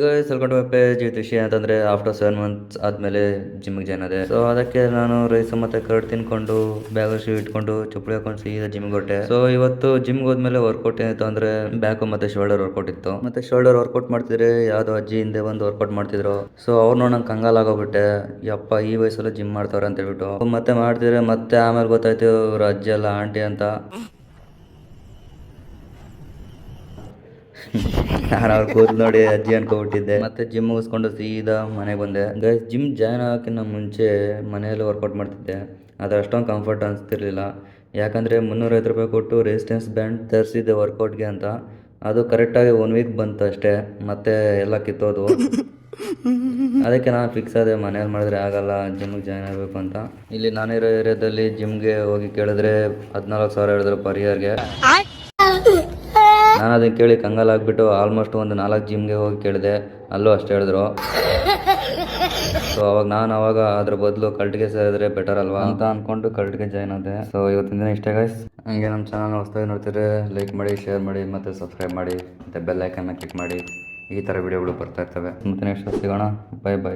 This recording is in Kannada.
Welcome to my page. With ವಿಷಯ ಅಂತಂದರೆ ಆಫ್ಟರ್ 7 ಮಂತ್ಸ್ ಆದಮೇಲೆ ಜಿಮ್ಗೆ ಜಾಯ್ನ್ ಆದೆ. ಸೊ ಅದಕ್ಕೆ ನಾನು ರೈಸ್ ಮತ್ತು ಕರ್ಡ್ ತಿನ್ಕೊಂಡು ಬ್ಯಾಗ್ ಶೂ ಇಟ್ಕೊಂಡು ಚಪ್ಪಲಿ ಹಾಕೊಂಡು ಸೀದಾ ಜಿಮ್ಗೆ ಹೊಟ್ಟೆ. ಸೊ ಇವತ್ತು ಜಿಮ್ಗೆ ಹೋದ್ಮೇಲೆ ವರ್ಕೌಟ್ ಏನಿತ್ತು ಅಂದರೆ ಬ್ಯಾಕು ಮತ್ತು ಶೋಲ್ಡರ್ ವರ್ಕೌಟ್ ಇತ್ತು. ಮತ್ತು ಶೋಲ್ಡರ್ ವರ್ಕೌಟ್ ಮಾಡ್ತಿದ್ರೆ ಯಾವುದೋ ಅಜ್ಜಿ ಹಿಂದೆ ಬಂದು ವರ್ಕೌಟ್ ಮಾಡ್ತಿದ್ರು. ಸೊ ಅವ್ರು ನೋಡೋಣ ಕಂಗಾಲಾಗೋಗ್ಬಿಟ್ಟೆ. ಯಪ್ಪ ಈ ವಯಸ್ಸಲ್ಲಿ ಜಿಮ್ ಮಾಡ್ತಾವ್ರೆ ಅಂತ ಹೇಳ್ಬಿಟ್ಟು ಮತ್ತೆ ಮಾಡ್ತಿದ್ರೆ ಮತ್ತೆ ಆಮೇಲೆ ಗೊತ್ತಾಯ್ತು ಇವ್ರು ಅಜ್ಜಿ ಅಲ್ಲ ಆಂಟಿ ಅಂತ. ನಾನು ಅವ್ರ ಕೂದಲು ನೋಡಿ ಅಜ್ಜಿ ಅನ್ಕೊಬಿಟ್ಟಿದ್ದೆ. ಮತ್ತೆ ಜಿಮ್ ಮುಗಿಸ್ಕೊಂಡು ಸೀದಾ ಮನೆಗೆ ಬಂದೆ. ಗೈಸ್ ಜಿಮ್ ಜಾಯ್ನ್ ಆಗೋಕ್ಕಿಂತ ಮುಂಚೆ ಮನೆಯಲ್ಲಿ ವರ್ಕೌಟ್ ಮಾಡ್ತಿದ್ದೆ. ಆದರೆ ಅಷ್ಟೊಂದು ಕಂಫರ್ಟ್ ಅನಿಸ್ತಿರ್ಲಿಲ್ಲ. ಯಾಕಂದರೆ 350 ರೂಪಾಯಿ ಕೊಟ್ಟು ರೆಸಿಸ್ಟೆನ್ಸ್ ಬ್ಯಾಂಡ್ ತರಿಸಿದ್ದೆ ವರ್ಕೌಟ್ಗೆ ಅಂತ. ಅದು ಕರೆಕ್ಟಾಗಿ 1 ವೀಕ್ ಬಂತು ಅಷ್ಟೇ, ಮತ್ತೆ ಎಲ್ಲ ಕಿತ್ತೋದು. ಅದಕ್ಕೆ ನಾನು ಫಿಕ್ಸ್ ಆದೆ ಮನೇಲಿ ಮಾಡಿದ್ರೆ ಆಗಲ್ಲ, ಜಿಮ್ಗೆ ಜಾಯ್ನ್ ಆಗಬೇಕು ಅಂತ. ಇಲ್ಲಿ ನಾನಿರೋ ಏರಿಯಾದಲ್ಲಿ ಜಿಮ್ಗೆ ಹೋಗಿ ಕೇಳಿದ್ರೆ 14,000 ಹೇಳಿದ್ರು ಪರ್ ಇಯರ್ಗೆ. ನಾನು ಅದನ್ನು ಕೇಳಿ ಕಂಗಾಲಾಗ್ಬಿಟ್ಟು ಆಲ್ಮೋಸ್ಟ್ ಒಂದು 4 ಜಿಮ್ಗೆ ಹೋಗಿ ಕೇಳಿದೆ, ಅಲ್ಲೂ ಅಷ್ಟೇ ಹೇಳಿದ್ರು. ಸೊ ಅವಾಗ ಅದ್ರ ಬದಲು ಕಲ್ಟ್ಗೆ ಸೇರಿದ್ರೆ ಬೆಟರ್ ಅಲ್ವಾ ಅಂತ ಅಂದ್ಕೊಂಡು ಕಲ್ಟ್ಗೆ ಜಾಯ್ನ್ ಆದೆ. ಸೊ ಇವತ್ತಿನ ದಿನ ಇಷ್ಟೇ ಗೈಸ್. ಹಂಗೆ ನಮ್ಮ ಚಾನಲ್ ಹೊಸದಾಗಿ ನೋಡ್ತಿದ್ರೆ ಲೈಕ್ ಮಾಡಿ, ಶೇರ್ ಮಾಡಿ ಮತ್ತು ಸಬ್ಸ್ಕ್ರೈಬ್ ಮಾಡಿ ಮತ್ತು ಬೆಲ್ ಐಕನ್ನ ಕ್ಲಿಕ್ ಮಾಡಿ. ಈ ಥರ ವಿಡಿಯೋಗಳು ಬರ್ತಾ ಇರ್ತವೆ. ಮತ್ತೆ ನೆಕ್ಸ್ಟ್ ಸಿಗೋಣ. ಬೈ.